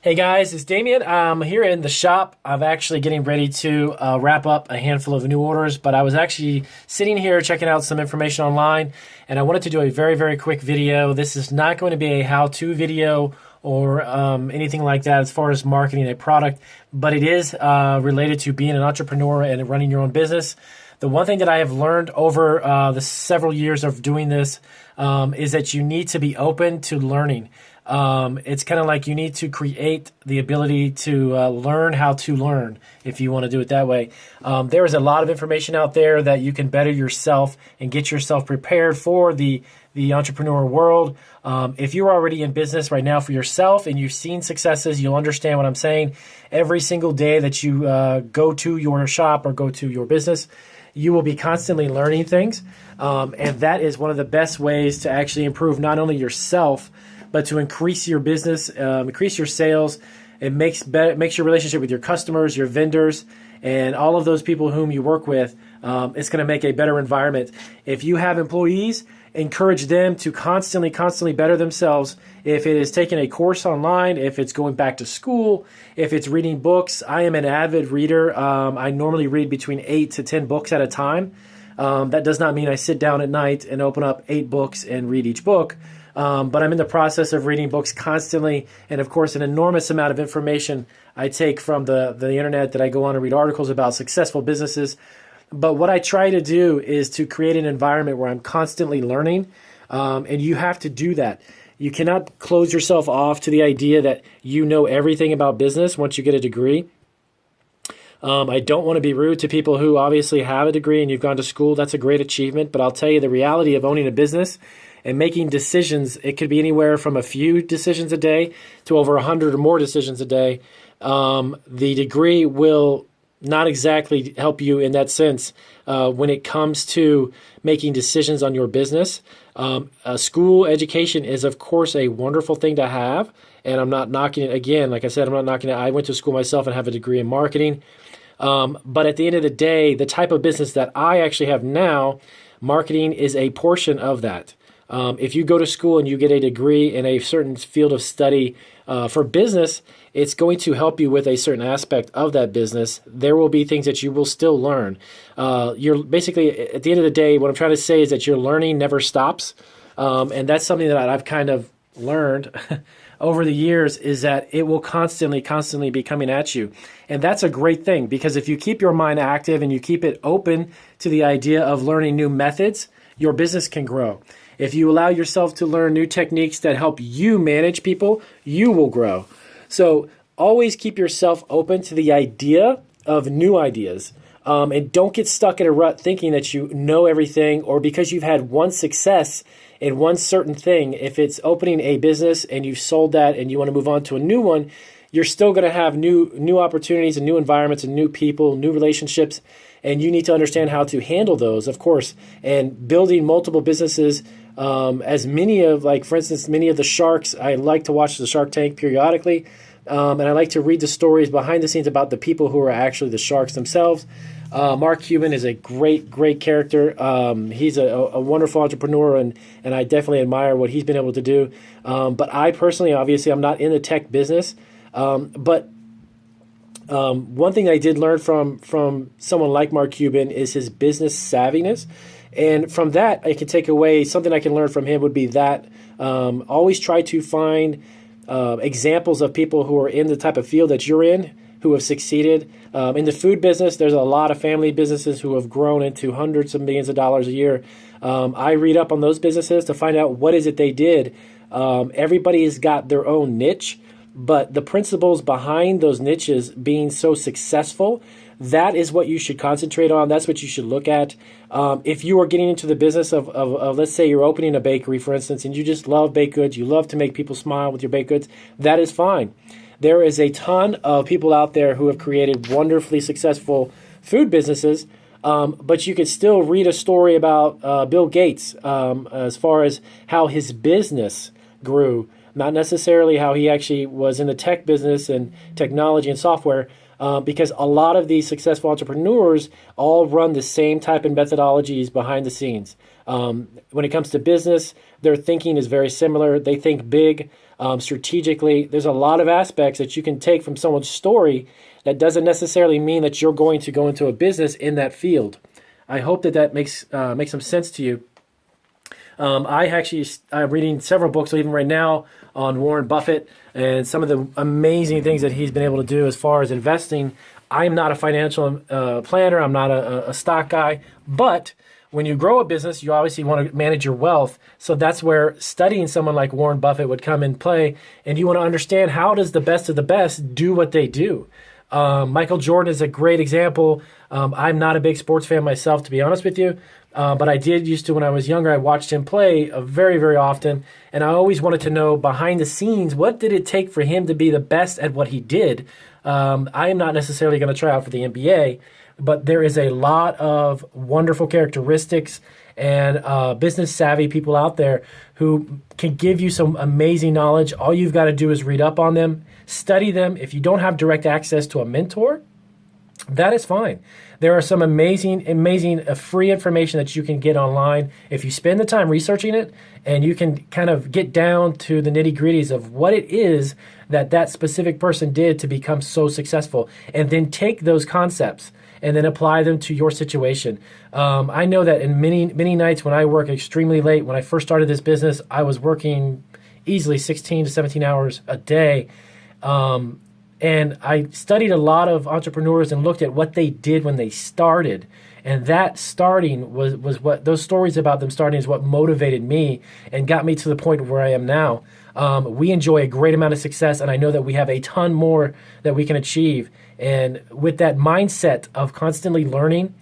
Hey guys, it's Damien. I'm here in the shop. I'm actually getting ready to wrap up a handful of new orders, but I was actually sitting here checking out some information online, and I wanted to do a very, very quick video. This is not going to be a how-to video or anything like that as far as marketing a product, but it is related to being an entrepreneur and running your own business. The one thing that I have learned over the several years of doing this is that you need to be open to learning. It's kind of like you need to create the ability to learn how to learn, if you want to do it that way. There is a lot of information out there that you can better yourself and get yourself prepared for the entrepreneur world. If you're already in business right now for yourself and you've seen successes, you'll understand what I'm saying. Every single day that you go to your shop or go to your business, you will be constantly learning things. And that is one of the best ways to actually improve not only yourself, but to increase your business, increase your sales. It makes your relationship with your customers, your vendors, and all of those people whom you work with. It's going to make a better environment. If you have employees, encourage them to constantly better themselves. If it is taking a course online, if it's going back to school, if it's reading books. I am an avid reader. I normally read between 8 to 10 books at a time. That does not mean I sit down at night and open up 8 books and read each book. But I'm in the process of reading books constantly, and of course an enormous amount of information I take from the internet that I go on and read articles about successful businesses. But what I try to do is to create an environment where I'm constantly learning, and you have to do that. You cannot close yourself off to the idea that you know everything about business once you get a degree. I don't want to be rude to people who obviously have a degree and you've gone to school. That's a great achievement, but I'll tell you the reality of owning a business and making decisions, it could be anywhere from a few decisions a day to over 100 or more decisions a day. The degree will not exactly help you in that sense when it comes to making decisions on your business. School education is, of course, a wonderful thing to have, and I'm not knocking it. Again, like I said, I'm not knocking it. I went to school myself and have a degree in marketing. But at the end of the day, the type of business that I actually have now, marketing is a portion of that. If you go to school and you get a degree in a certain field of study for business, it's going to help you with a certain aspect of that business. There will be things that you will still learn. You're basically, at the end of the day, what I'm trying to say is that your learning never stops. And that's something that I've kind of learned over the years, is that it will constantly be coming at you. And that's a great thing, because if you keep your mind active and you keep it open to the idea of learning new methods, your business can grow. If you allow yourself to learn new techniques that help you manage people, you will grow. So always keep yourself open to the idea of new ideas. And don't get stuck in a rut thinking that you know everything, or because you've had one success in one certain thing. If it's opening a business and you've sold that and you want to move on to a new one, you're still going to have new opportunities and new environments and new people, new relationships, and you need to understand how to handle those, of course. And building multiple businesses, as many of, like, for instance, many of the sharks, I like to watch the Shark Tank periodically, and I like to read the stories behind the scenes about the people who are actually the sharks themselves. Mark Cuban is a great character. He's a wonderful entrepreneur, and I definitely admire what he's been able to do. But I personally, obviously, I'm not in the tech business. But one thing I did learn from someone like Mark Cuban is his business savviness. And from that, I can take away something I can learn from him would be that always try to find examples of people who are in the type of field that you're in, who have succeeded. In the food business, there's a lot of family businesses who have grown into hundreds of millions of dollars a year. I read up on those businesses to find out what is it they did. Everybody's got their own niche, but the principles behind those niches being so successful, that is what you should concentrate on. That's what you should look at. If you are getting into the business of let's say you're opening a bakery, for instance, and you just love baked goods, you love to make people smile with your baked goods, that is fine. There is a ton of people out there who have created wonderfully successful food businesses, but you could still read a story about Bill Gates as far as how his business grew, not necessarily how he actually was in the tech business and technology and software, because a lot of these successful entrepreneurs all run the same type of methodologies behind the scenes. When it comes to business, their thinking is very similar. They think big. strategically. There's a lot of aspects that you can take from someone's story that doesn't necessarily mean that you're going to go into a business in that field. I hope that makes some sense to you. I'm reading several books, even right now, on Warren Buffett and some of the amazing things that he's been able to do as far as investing. I'm not a financial planner. I'm not a stock guy. But when you grow a business, you obviously want to manage your wealth. So that's where studying someone like Warren Buffett would come in play. And you want to understand, how does the best of the best do what they do? Michael Jordan is a great example. I'm not a big sports fan myself, to be honest with you. But I did used to, when I was younger, I watched him play very, very often. And I always wanted to know behind the scenes, what did it take for him to be the best at what he did? I am not necessarily going to try out for the NBA, but there is a lot of wonderful characteristics and business savvy people out there who can give you some amazing knowledge. All you've got to do is read up on them, study them. If you don't have direct access to a mentor, that is fine. There are some amazing free information that you can get online if you spend the time researching it, and you can kind of get down to the nitty-gritties of what it is that specific person did to become so successful, and then take those concepts and then apply them to your situation. I know that in many nights when I work extremely late, when I first started this business, I was working easily 16 to 17 hours a day. And I studied a lot of entrepreneurs and looked at what they did when they started. And that starting was what, those stories about them starting is what motivated me and got me to the point where I am now. We enjoy a great amount of success, and I know that we have a ton more that we can achieve. And with that mindset of constantly learning,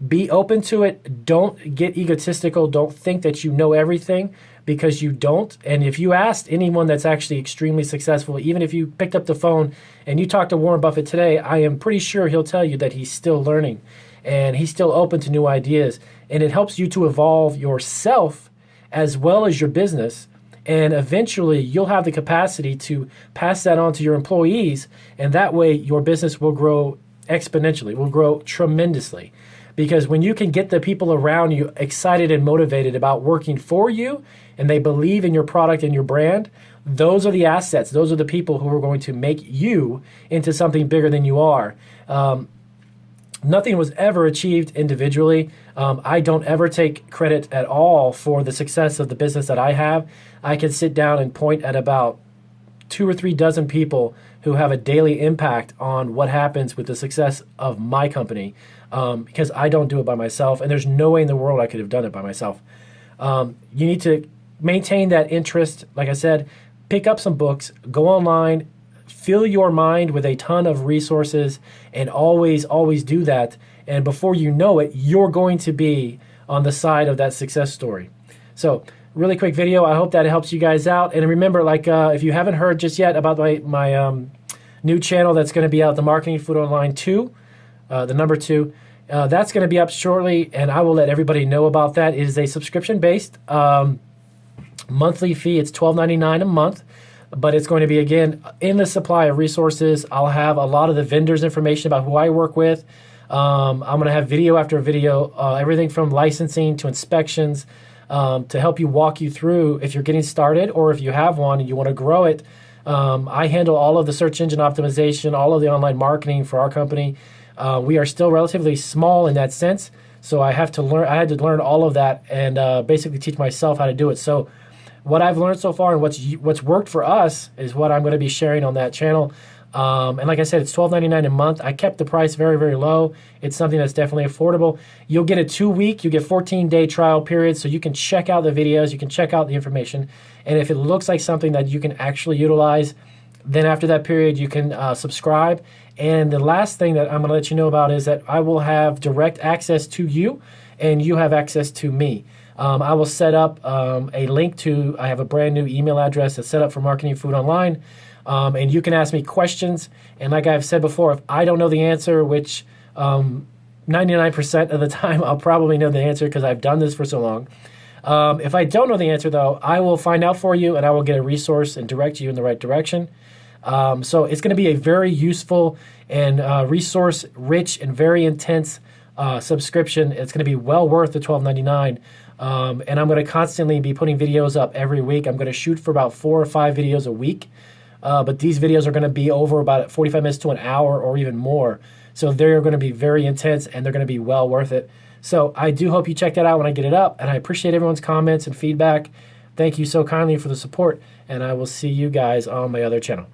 be open to it. Don't get egotistical. Don't think that you know everything, because you don't. And if you asked anyone that's actually extremely successful, even if you picked up the phone and you talked to Warren Buffett today, I am pretty sure he'll tell you that he's still learning and he's still open to new ideas. And it helps you to evolve yourself as well as your business. And eventually you'll have the capacity to pass that on to your employees. And that way your business will grow exponentially, will grow tremendously. Because when you can get the people around you excited and motivated about working for you, and they believe in your product and your brand, those are the assets. Those are the people who are going to make you into something bigger than you are. Nothing was ever achieved individually. I don't ever take credit at all for the success of the business that I have. I can sit down and point at about 2 or 3 dozen people who have a daily impact on what happens with the success of my company, because I don't do it by myself, and there's no way in the world I could have done it by myself. You need to maintain that interest. Like I said, pick up some books, go online, fill your mind with a ton of resources, and always do that. And before you know it, you're going to be on the side of that success story. So really quick video. I hope that helps you guys out. And remember, like if you haven't heard just yet about my new channel that's going to be out, the Marketing Food Online2, the number 2, that's going to be up shortly, and I will let everybody know about that. It is a subscription-based monthly fee. It's $12.99 a month, but it's going to be, again, endless supply of resources. I'll have a lot of the vendors' information about who I work with. I'm going to have video after video, everything from licensing to inspections, to help you walk you through if you're getting started, or if you have one and you want to grow it. I handle all of the search engine optimization, all of the online marketing for our company. We are still relatively small in that sense, so I had to learn all of that and basically teach myself how to do it. So what I've learned so far and what's worked for us is what I'm going to be sharing on that channel. And like I said, it's $12.99 a month. I kept the price very, very low. It's something that's definitely affordable. You'll get a 2-week, you get 14-day trial period, so you can check out the videos, you can check out the information, and if it looks like something that you can actually utilize, then after that period, you can subscribe. And the last thing that I'm going to let you know about is that I will have direct access to you, and you have access to me. I will set up a link to, I have a brand new email address that's set up for Marketing Food Online, and you can ask me questions. And like I've said before, if I don't know the answer, which 99% of the time I'll probably know the answer because I've done this for so long. If I don't know the answer, though, I will find out for you, and I will get a resource and direct you in the right direction. So it's going to be a very useful and resource-rich and very intense subscription. It's going to be well worth the $12.99. And I'm going to constantly be putting videos up every week. I'm going to shoot for about 4 or 5 videos a week. But these videos are going to be over about 45 minutes to an hour or even more. So they're going to be very intense and they're going to be well worth it. So I do hope you check that out when I get it up. And I appreciate everyone's comments and feedback. Thank you so kindly for the support. And I will see you guys on my other channel.